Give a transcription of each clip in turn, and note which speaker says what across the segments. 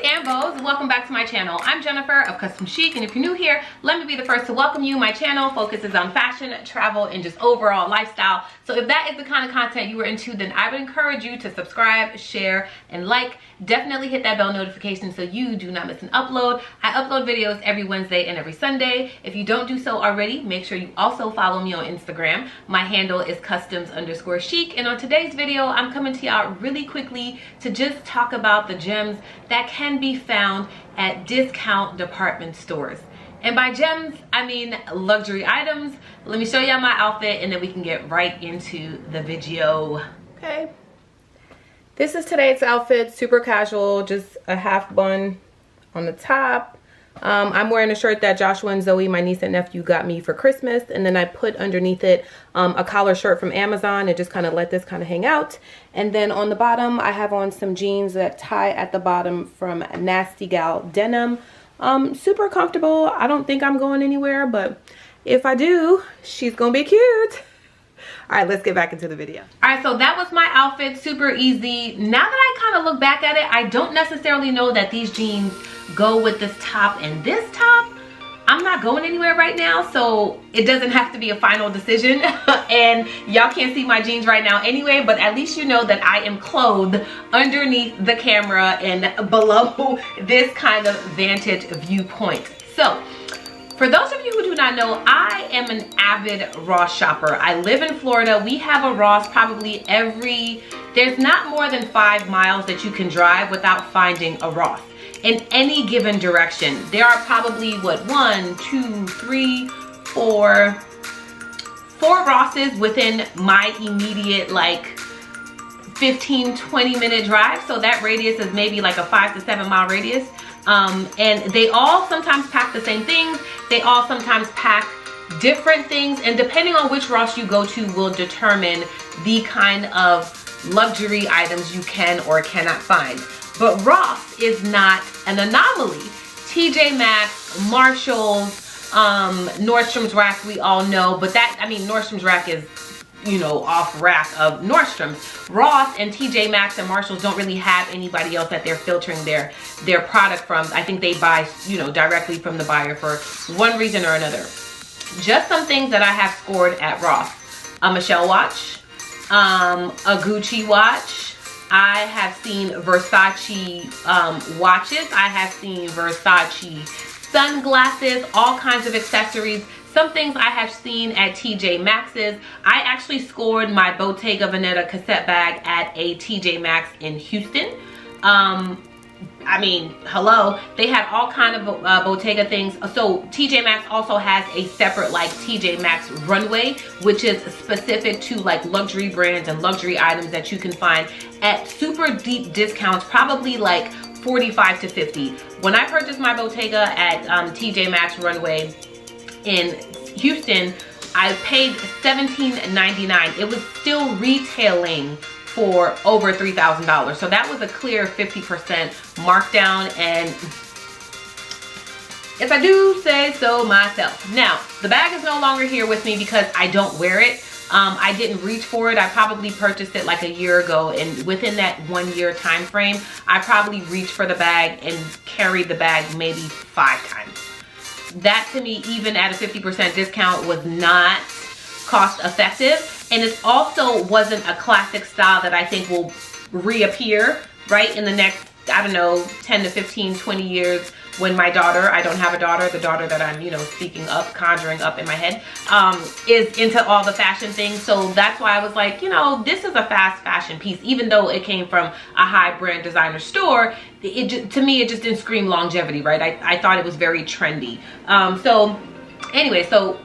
Speaker 1: and bows, welcome back to my channel. I'm Jennifer of Custom Chic, and if you're new here, let me be the first to welcome you. My channel focuses on fashion, travel, and just overall lifestyle. So if that is the kind of content you are into, then I would encourage you to subscribe, share, and like. Definitely hit that bell notification so you do not miss an upload. I upload videos every Wednesday and every Sunday. If you don't do so already, make sure you also follow me on Instagram. My handle is customs_chic, and on today's video, I'm coming to y'all really quickly to just talk about the gems that can be found at discount department stores. And by gems, I mean luxury items. Let me show y'all my outfit and then we can get right into the video. Okay. This is today's outfit, super casual, just a half bun on the top. I'm wearing a shirt that Joshua and Zoe, my niece and nephew, got me for Christmas. And then I put underneath it a collar shirt from Amazon and just kind of let this kind of hang out. And then on the bottom, I have on some jeans that tie at the bottom from Nasty Gal Denim. Super comfortable. I don't think I'm going anywhere, but if I do, she's gonna be cute. All right, let's get back into the video. All right, so that was my outfit, super easy. Now that I kind of look back at it, I don't necessarily know that these jeans go with this top and this top. I'm not going anywhere right now, so it doesn't have to be a final decision. And y'all can't see my jeans right now anyway, but at least you know that I am clothed underneath the camera and below this kind of vantage viewpoint. So, for those of you who do not know, I am an avid Ross shopper. I live in Florida. We have a Ross probably there's not more than 5 miles that you can drive without finding a Ross in any given direction. There are probably, what, 1, 2, 3, 4 Rosses within my immediate, like, 15-20 minute drive. So that radius is maybe like a 5 to 7 mile radius. And they all sometimes pack the same things. They all sometimes pack different things, and depending on which Ross you go to will determine the kind of luxury items you can or cannot find. But Ross is not an anomaly. TJ Maxx, Marshalls, Nordstrom's Rack, we all know, but that, I mean, Nordstrom's Rack is, you know, off rack of Nordstrom's. Ross and TJ Maxx and Marshalls don't really have anybody else that they're filtering their product from. I think they buy, you know, directly from the buyer for one reason or another. Just some things that I have scored at Ross: a Michelle watch, a Gucci watch. I have seen Versace watches. I have seen Versace sunglasses, all kinds of accessories. Some things I have seen at TJ Maxx's. I actually scored my Bottega Veneta cassette bag at a TJ Maxx in Houston. I mean, hello, they had all kind of Bottega things. So TJ Maxx also has a separate like TJ Maxx runway, which is specific to like luxury brands and luxury items that you can find at super deep discounts, probably like 45 to 50. When I purchased my Bottega at TJ Maxx runway in Houston, I paid $17.99. It was still retailing for over $3,000. So that was a clear 50% markdown, and if I do say so myself. Now, the bag is no longer here with me because I don't wear it. I didn't reach for it. I probably purchased it like a year ago, and within that 1 year time frame, I probably reached for the bag and carried the bag maybe 5 times. That to me, even at a 50% discount, was not cost effective. And it also wasn't a classic style that I think will reappear, right, in the next, I don't know, 10 to 15, 20 years when my daughter, I don't have a daughter, the daughter that I'm, you know, speaking up, conjuring up in my head, is into all the fashion things. So that's why I was like, you know, this is a fast fashion piece. Even though it came from a high brand designer store, to me, it just didn't scream longevity, right? I thought it was very trendy. So anyway, so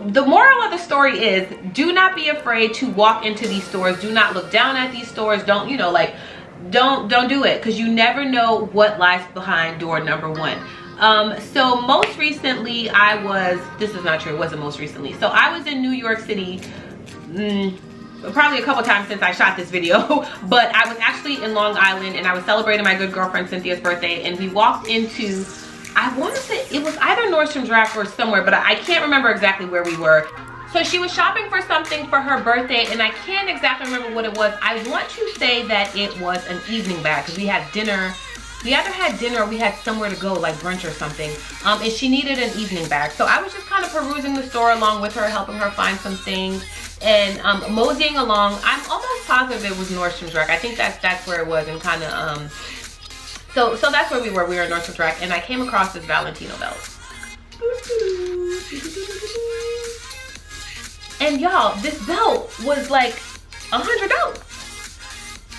Speaker 1: the moral of the story is, do not be afraid to walk into these stores. Do not look down at these stores. Don't, you know, like, don't do it, because you never know what lies behind door number 1. So most recently this is not true, it wasn't most recently. So I was in New York City, probably a couple times since I shot this video, but I was actually in Long Island, and I was celebrating my good girlfriend Cynthia's birthday, and we walked into, I want to say it was either Nordstrom's Rack or somewhere, but I can't remember exactly where we were. So she was shopping for something for her birthday, and I can't exactly remember what it was. I want to say that it was an evening bag, because we had dinner We either had dinner or we had somewhere to go, like brunch or something. And she needed an evening bag. So I was just kind of perusing the store along with her, helping her find some things. And moseying along. I'm almost positive it was Nordstrom's Rack. I think that's where it was, and kind of so that's where we were. We were at Nordstrom's Rack, and I came across this Valentino belt. And y'all, this belt was like $100.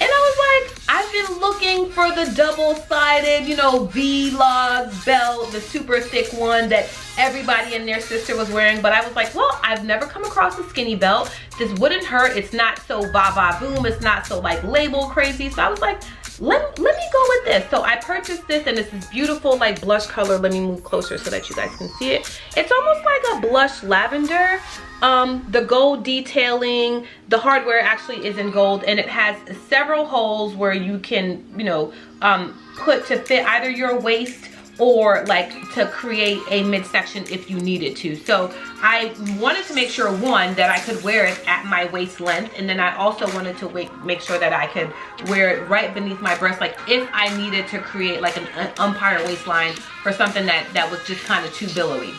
Speaker 1: And I was like, I've been looking for the double-sided, you know, V-log belt, the super thick one that everybody and their sister was wearing. But I was like, well, I've never come across a skinny belt. This wouldn't hurt. It's not so ba-ba-boom. It's not so like label crazy. So I was like, let me go with this. So I purchased this, and it's this beautiful like blush color. Let me move closer so that you guys can see it. It's almost like a blush lavender. The gold detailing, the hardware actually is in gold, and it has several holes where you can, you know, put to fit either your waist or like to create a midsection if you needed to. So I wanted to make sure, one, that I could wear it at my waist length, and then I also wanted to make sure that I could wear it right beneath my breast, like if I needed to create like an umpire waistline for something that was just kind of too billowy.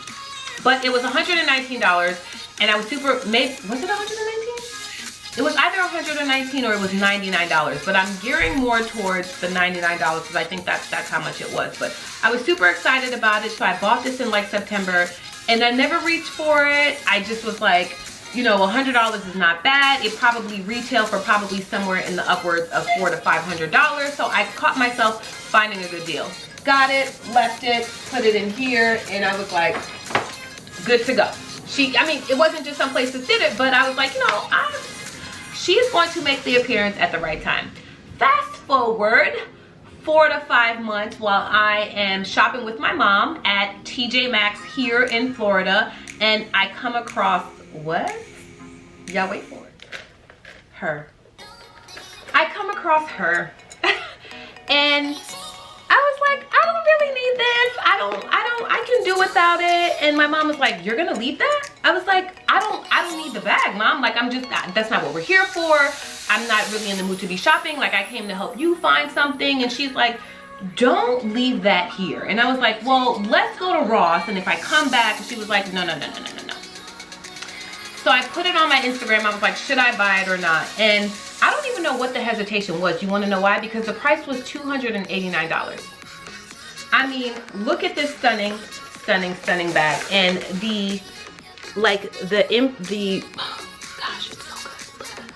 Speaker 1: But it was $119. And I was was it $119? It was either $119 or it was $99, but I'm gearing more towards the $99 because I think that's how much it was. But I was super excited about it, so I bought this in like September, and I never reached for it. I just was like, you know, $100 is not bad. It probably retailed for probably somewhere in the upwards of $400 to $500. So I caught myself finding a good deal. Got it, left it, put it in here, and I was like, good to go. I mean, it wasn't just some place to sit it, but I was like, you know, she's going to make the appearance at the right time. Fast forward 4 to 5 months while I am shopping with my mom at TJ Maxx here in Florida, and I come across what? Y'all wait for it. Her. I come across her, and I was like, I don't really need this. I can do without it. And my mom was like, you're gonna leave that? I was like, I don't need the bag, Mom. Like, that's not what we're here for. I'm not really in the mood to be shopping. Like, I came to help you find something. And she's like, don't leave that here. And I was like, well, let's go to Ross. And if I come back, and she was like, no. So I put it on my Instagram. I was like, should I buy it or not? And I don't even know what the hesitation was. You want to know why? Because the price was $289. I mean, look at this stunning bag, and the oh gosh, it's so good. Look at that.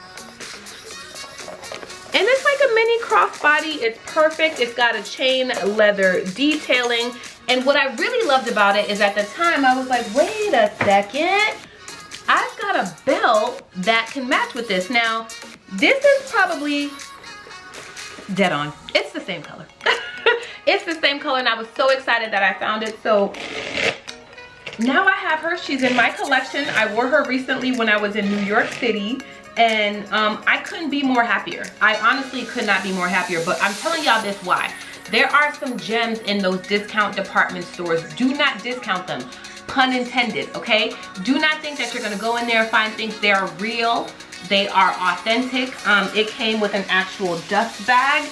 Speaker 1: And it's like a mini crossbody. It's perfect. It's got a chain leather detailing, and what I really loved about it is at the time I was like, wait a second, I've got a belt that can match with this. Now, this is probably dead on. It's the same color. It's the same color, and I was so excited that I found it. So now I have her. She's in my collection. I wore her recently when I was in New York City, and I couldn't be more happier. I honestly could not be more happier, but I'm telling y'all this why. There are some gems in those discount department stores. Do not discount them. Pun intended, okay? Do not think that you're gonna go in there and find things. They are real. They are authentic. It came with an actual dust bag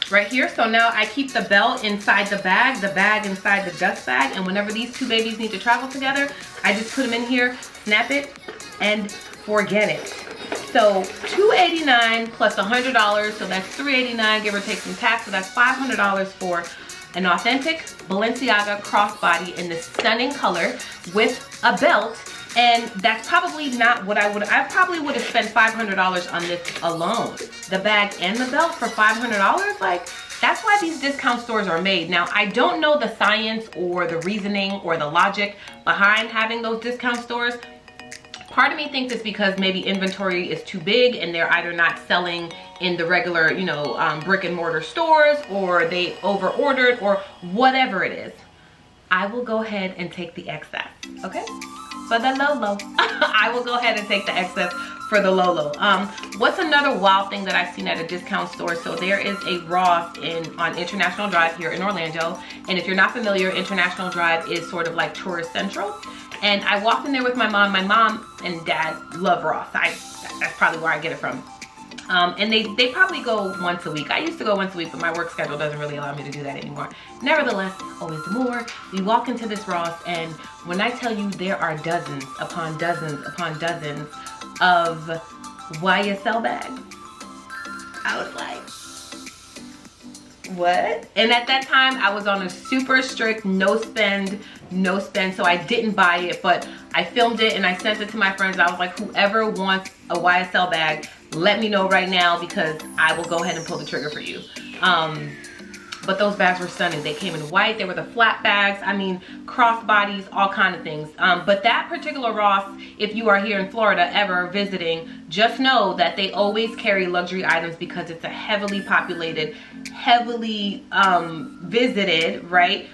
Speaker 1: right here. So now I keep the belt inside the bag inside the dust bag, and whenever these two babies need to travel together, I just put them in here, snap it, and forget it. So $289 plus $100, so that's $389, give or take some tax, so that's $500 for an authentic Balenciaga crossbody in this stunning color with a belt. And that's probably not what I probably would have spent $500 on this alone. The bag and the belt for $500, like, that's why these discount stores are made. Now, I don't know the science or the reasoning or the logic behind having those discount stores. Part of me thinks it's because maybe inventory is too big and they're either not selling in the regular, you know, brick and mortar stores, or they over ordered, or whatever it is. I will go ahead and take the excess, okay? For the Lolo. I will go ahead and take the excess for the Lolo. What's another wild thing that I've seen at a discount store? So there is a Ross on International Drive here in Orlando. And if you're not familiar, International Drive is sort of like tourist central. And I walked in there with my mom. My mom and dad love Ross. That's probably where I get it from. And they probably go once a week. I used to go once a week, but my work schedule doesn't really allow me to do that anymore. Nevertheless, always the more. We walk into this Ross, and when I tell you there are dozens upon dozens upon dozens of YSL bags, I was like, what? And at that time I was on a super strict no spend, so I didn't buy it, but I filmed it and I sent it to my friends. I was like, whoever wants a YSL bag, let me know right now, because I will go ahead and pull the trigger for you. But those bags were stunning. They came in white. They were the flat bags. I mean, crossbodies, all kind of things. But that particular Ross, if you are here in Florida ever visiting, just know that they always carry luxury items because it's a heavily populated, heavily visited, right,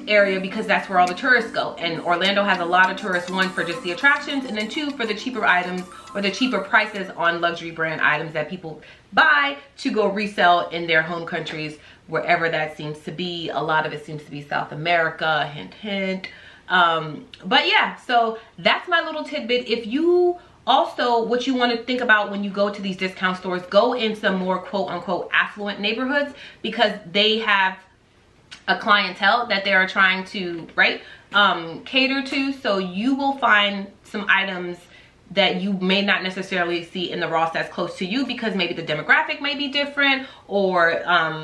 Speaker 1: area, because that's where all the tourists go. And Orlando has a lot of tourists, one, for just the attractions, and then two, for the cheaper items or the cheaper prices on luxury brand items that people buy to go resell in their home countries, wherever that seems to be. A lot of it seems to be South America, hint hint. But yeah, so that's my little tidbit. If you also, what you want to think about when you go to these discount stores, go in some more quote unquote affluent neighborhoods, because they have a clientele that they are trying to, right, cater to. So you will find some items that you may not necessarily see in the Ross that's close to you, because maybe the demographic may be different, or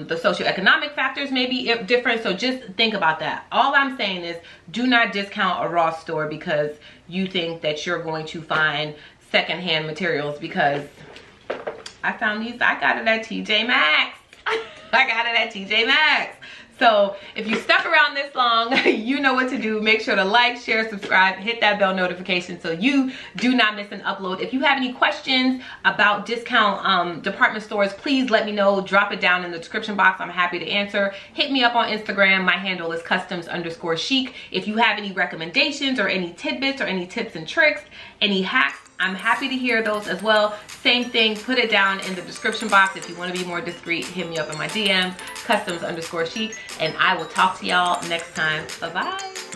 Speaker 1: the socioeconomic factors may be different. So just think about that. All I'm saying is, do not discount a Ross store because you think that you're going to find secondhand materials, because I found these. I got it at TJ Maxx. I got it at TJ Maxx. So if you stuck around this long, you know what to do. Make sure to like, share, subscribe, hit that bell notification so you do not miss an upload. If you have any questions about discount department stores, please let me know. Drop it down in the description box. I'm happy to answer. Hit me up on Instagram. My handle is customs_chic. If you have any recommendations or any tidbits or any tips and tricks, any hacks, I'm happy to hear those as well. Same thing, put it down in the description box. If you want to be more discreet, hit me up in my DMs, customs_chic, and I will talk to y'all next time. Bye-bye.